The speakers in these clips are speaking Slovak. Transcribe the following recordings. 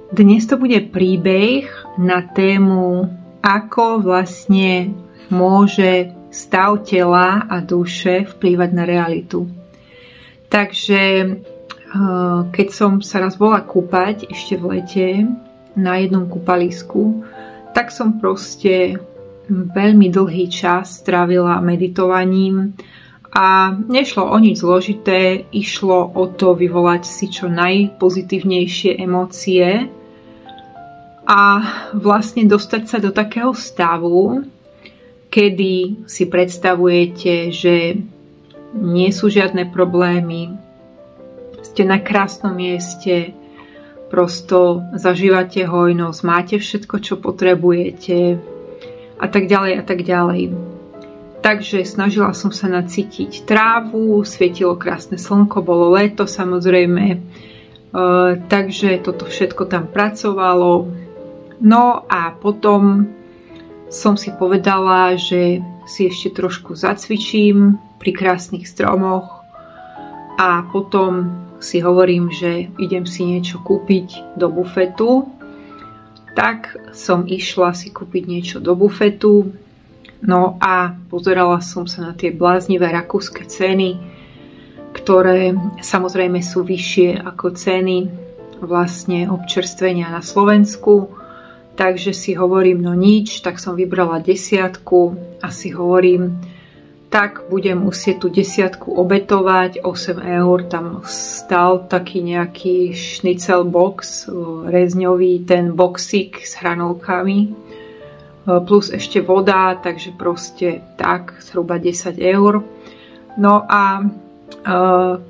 Dnes to bude príbeh na tému, ako vlastne môže stav tela a duše vplývať na realitu. Takže keď som sa raz bola kúpať ešte v lete na jednom kúpalisku, tak som proste veľmi dlhý čas strávila meditovaním a nešlo o nič zložité, išlo o to vyvolať si čo najpozitívnejšie emócie a vlastne dostať sa do takého stavu, kedy si predstavujete, že nie sú žiadne problémy, ste na krásnom mieste, prosto zažívate hojnosť, máte všetko, čo potrebujete a tak ďalej a tak ďalej. Takže snažila som sa nacítiť trávu, svietilo krásne slnko, bolo leto samozrejme, takže toto všetko tam pracovalo. No a potom som si povedala, že si ešte trošku zacvičím pri krásnych stromoch a potom si hovorím, že idem si niečo kúpiť do bufetu. Tak som išla si kúpiť niečo do bufetu. No a pozerala som sa na tie bláznivé rakúske ceny, ktoré samozrejme sú vyššie ako ceny vlastne občerstvenia na Slovensku. Takže si hovorím, no nič, tak som vybrala 10 a si hovorím, tak budem musieť tú 10 obetovať, 8 eur, tam stal taký nejaký šnicel box, rezňový, ten boxík s hranolkami, plus ešte voda, takže proste tak, zhruba 10 eur. No a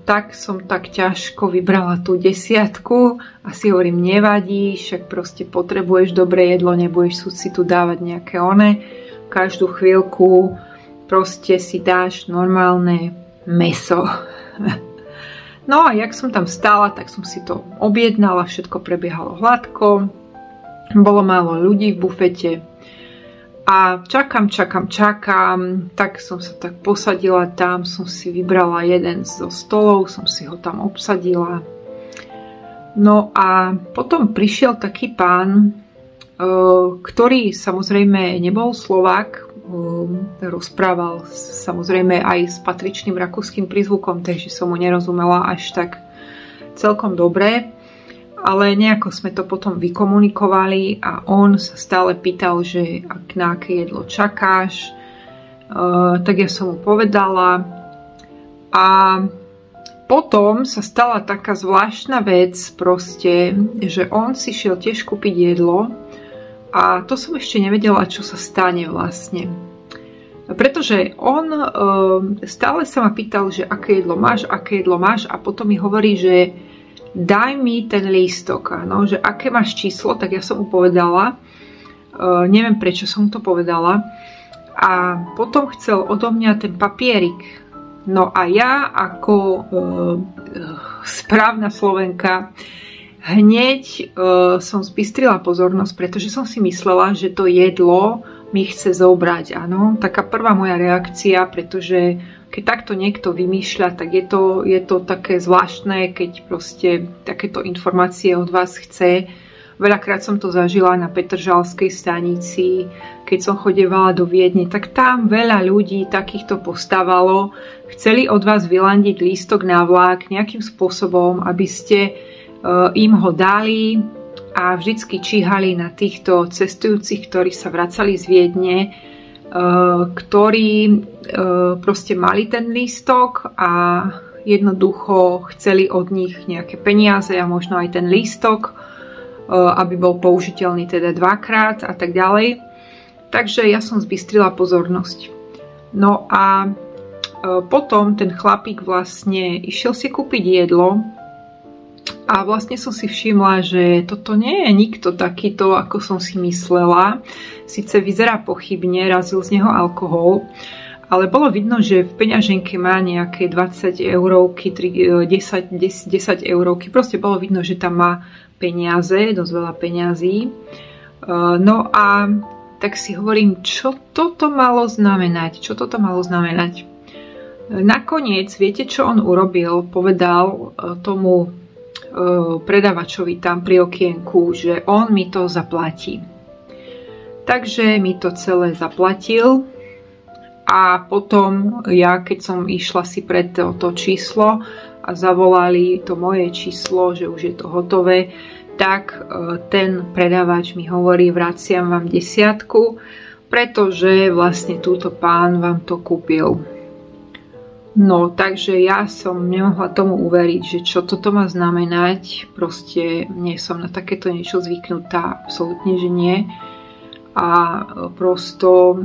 tak som tak ťažko vybrala tú 10 a si hovorím, nevadí, však proste potrebuješ dobré jedlo, nebudeš si tu dávať nejaké každú chvíľku proste si dáš normálne mäso. No a jak som tam stála, tak som si to objednala, všetko prebiehalo hladko, bolo málo ľudí v bufete a čakám, tak som sa tak posadila tam, som si vybrala jeden zo stolov, som si ho tam obsadila. No a potom prišiel taký pán, ktorý samozrejme nebol Slovák, rozprával samozrejme aj s patričným rakúskym prízvukom, takže som mu nerozumela až tak celkom dobre, ale nejako sme to potom vykomunikovali a on sa stále pýtal, že na aké jedlo čakáš, tak ja som mu povedala a potom sa stala taká zvláštna vec proste, že on si šiel tiež kúpiť jedlo. A to som ešte nevedela, čo sa stane vlastne. Pretože on stále sa ma pýtal, že aké jedlo máš a potom mi hovorí, že daj mi ten lístok, no, že aké máš číslo, tak ja som mu povedala. Neviem, prečo som mu to povedala. A potom chcel odo mňa ten papierik. No a ja ako správna Slovenka hneď som zbystrila pozornosť, pretože som si myslela, že to jedlo mi chce zobrať. Áno, taká prvá moja reakcia, pretože keď takto niekto vymýšľa, tak je to také zvláštne, keď proste takéto informácie od vás chce. Veľakrát som to zažila na Petržalskej stanici, keď som chodievala do Viedne, tak tam veľa ľudí takýchto postávalo. Chceli od vás vylandiť lístok na vlak nejakým spôsobom, aby ste im ho dali a vždycky číhali na týchto cestujúcich, ktorí sa vracali z Viedne, ktorí proste mali ten lístok a jednoducho chceli od nich nejaké peniaze a možno aj ten lístok, aby bol použiteľný teda dvakrát a tak ďalej. Takže ja som zbystrila pozornosť. No a potom ten chlapík vlastne išiel si kúpiť jedlo. A vlastne som si všimla, že toto nie je nikto takýto, ako som si myslela. Sice vyzerá pochybne, razil z neho alkohol, ale bolo vidno, že v peňaženke má nejaké 20 eurovky, 10 eurovky. Proste bolo vidno, že tam má peniaze, dosť veľa peňazí. No a tak si hovorím, čo toto malo znamenať? Nakoniec, viete, čo on urobil? Povedal tomu predavačovi tam pri okienku, že on mi to zaplatí. Takže mi to celé zaplatil a potom ja, keď som išla si pred to číslo a zavolali to moje číslo, že už je to hotové, tak ten predavač mi hovorí, vraciam vám 10, pretože vlastne túto pán vám to kúpil. No, takže ja som nemohla tomu uveriť, že čo toto má znamenať. Proste nie som na takéto niečo zvyknutá, absolútne, že nie. A prosto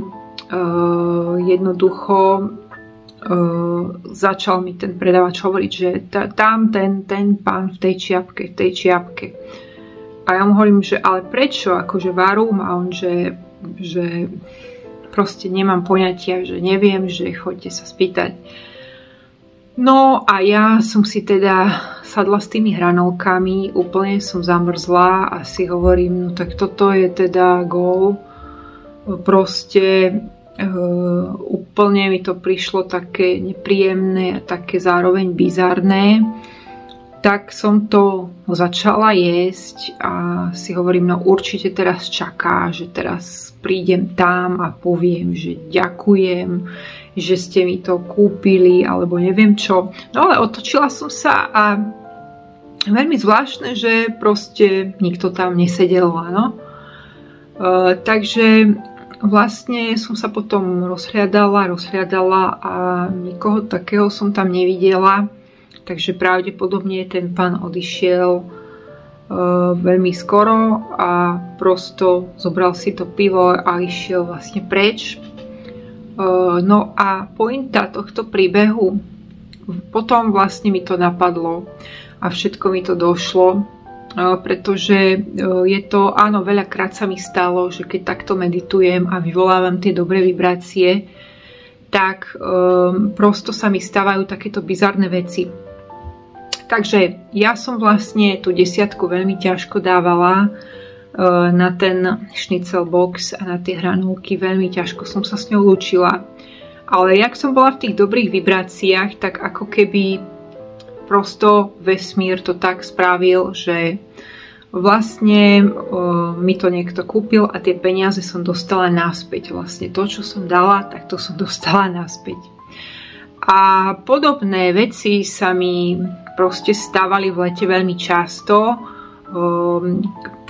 jednoducho začal mi ten predavač hovoriť, že tam ten pán v tej čiapke. A ja mu hovorím, že ale prečo, akože varum, a on, že proste nemám poňatia, že neviem, že choďte sa spýtať. No a ja som si teda sadla s tými hranolkami, úplne som zamrzla a si hovorím, no tak toto je teda gól. Proste úplne mi to prišlo také nepríjemné a také zároveň bizarné. Tak som to začala jesť a si hovorím, no určite teraz čaká, že teraz prídem tam a poviem, že ďakujem, že ste mi to kúpili, alebo neviem čo. No ale otočila som sa a veľmi zvláštne, že proste nikto tam nesedel, áno. Takže vlastne som sa potom rozhľadala a nikoho takého som tam nevidela. Takže pravdepodobne ten pán odišiel veľmi skoro a prosto zobral si to pivo a išiel vlastne preč. No a pointa tohto príbehu, potom vlastne mi to napadlo a všetko mi to došlo, pretože je to, áno, veľakrát sa mi stalo, že keď takto meditujem a vyvolávam tie dobré vibrácie, tak prosto sa mi stávajú takéto bizarné veci. Takže ja som vlastne tú 10 veľmi ťažko dávala na ten šnicel box a na tie hranulky, veľmi ťažko som sa s ňou lúčila. Ale jak som bola v tých dobrých vibráciách, tak ako keby prosto vesmír to tak spravil, že vlastne mi to niekto kúpil a tie peniaze som dostala naspäť. Vlastne to, čo som dala, tak to som dostala naspäť. A podobné veci sa mi proste stávali v lete veľmi často,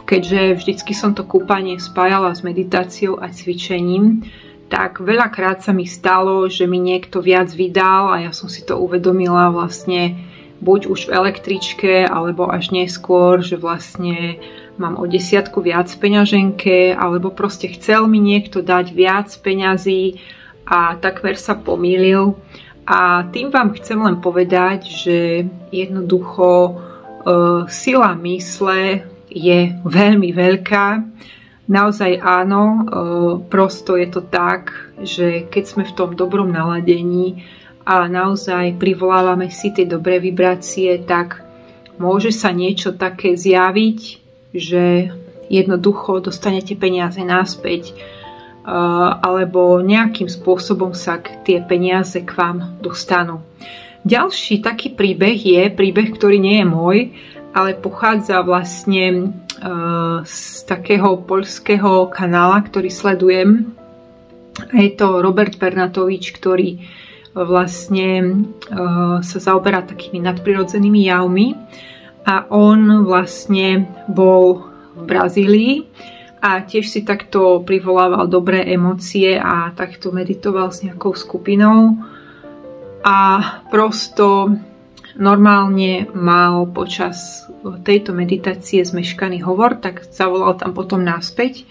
keďže vždycky som to kúpanie spájala s meditáciou a cvičením, tak veľakrát sa mi stalo, že mi niekto viac vydal a ja som si to uvedomila vlastne buď už v električke, alebo až neskôr, že vlastne mám o 10 viac v peňaženke, alebo proste chcel mi niekto dať viac peňazí a takmer sa pomýlil. A tým vám chcem len povedať, že jednoducho sila mysle je veľmi veľká. Naozaj áno, prosto je to tak, že keď sme v tom dobrom naladení a naozaj privolávame si tie dobré vibrácie, tak môže sa niečo také zjaviť, že jednoducho dostanete peniaze naspäť, alebo nejakým spôsobom sa tie peniaze k vám dostanú. Ďalší taký príbeh je príbeh, ktorý nie je môj, ale pochádza vlastne z takého poľského kanála, ktorý sledujem. Je to Robert Bernatovič, ktorý vlastne sa zaoberá takými nadprirodzenými javmi a on vlastne bol v Brazílii a tiež si takto privolával dobré emócie a takto meditoval s nejakou skupinou a prosto normálne mal počas tejto meditácie zmeškaný hovor, tak zavolal tam potom naspäť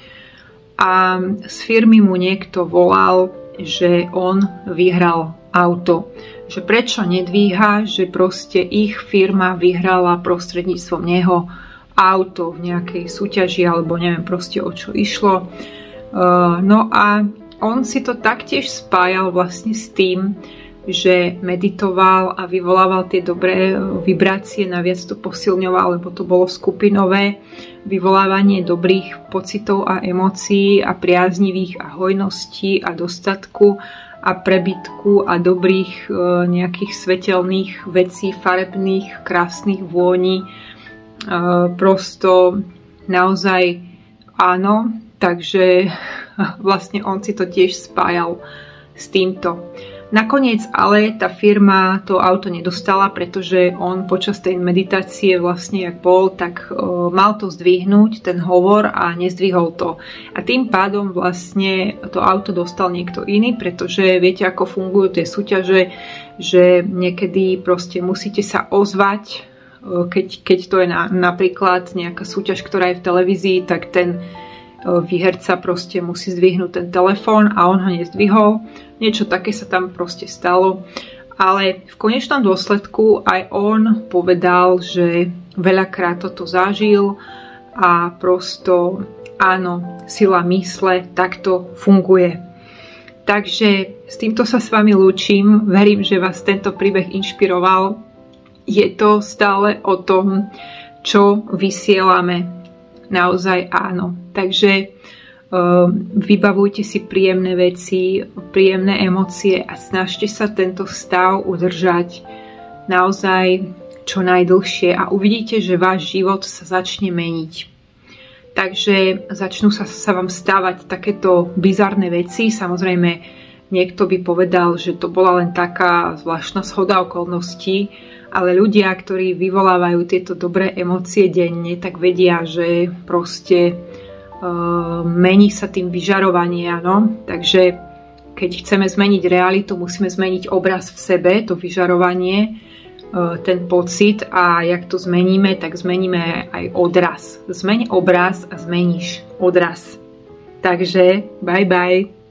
a z firmy mu niekto volal, že on vyhral auto. Že prečo nedvíha, že proste ich firma vyhrala prostredníctvom neho auto v nejakej súťaži alebo neviem proste o čo išlo. No a on si to taktiež spájal vlastne s tým, že meditoval a vyvolával tie dobré vibrácie, naviac to posilňoval, lebo to bolo skupinové vyvolávanie dobrých pocitov a emócií a priaznivých a hojností a dostatku a prebytku a dobrých nejakých svetelných vecí, farebných, krásnych vôní. Prosto naozaj áno, takže vlastne on si to tiež spájal s týmto. Nakoniec ale tá firma to auto nedostala, pretože on počas tej meditácie vlastne jak bol, tak mal to zdvihnúť, ten hovor, a nezdvihol to. A tým pádom vlastne to auto dostal niekto iný, pretože viete, ako fungujú tie súťaže, že niekedy proste musíte sa ozvať, keď to je napríklad nejaká súťaž, ktorá je v televízii, tak ten výherca proste musí zdvihnúť ten telefón a on ho nezdvihol. Niečo také sa tam proste stalo. Ale v konečnom dôsledku aj on povedal, že veľakrát toto zažil a prosto áno, sila mysle takto funguje. Takže s týmto sa s vami lúčim. Verím, že vás tento príbeh inšpiroval. Je to stále o tom, čo vysielame. Naozaj áno. Takže vybavujte si príjemné veci, príjemné emócie a snažte sa tento stav udržať naozaj čo najdlhšie a uvidíte, že váš život sa začne meniť. Takže začnú sa vám stávať takéto bizarné veci. Samozrejme, niekto by povedal, že to bola len taká zvláštna zhoda okolností, ale ľudia, ktorí vyvolávajú tieto dobré emócie denne, tak vedia, že proste mení sa tým vyžarovanie, áno. Takže keď chceme zmeniť realitu, musíme zmeniť obraz v sebe, to vyžarovanie, ten pocit, a jak to zmeníme, tak zmeníme aj odraz. Zmeň obraz a zmeníš odraz. Takže bye bye.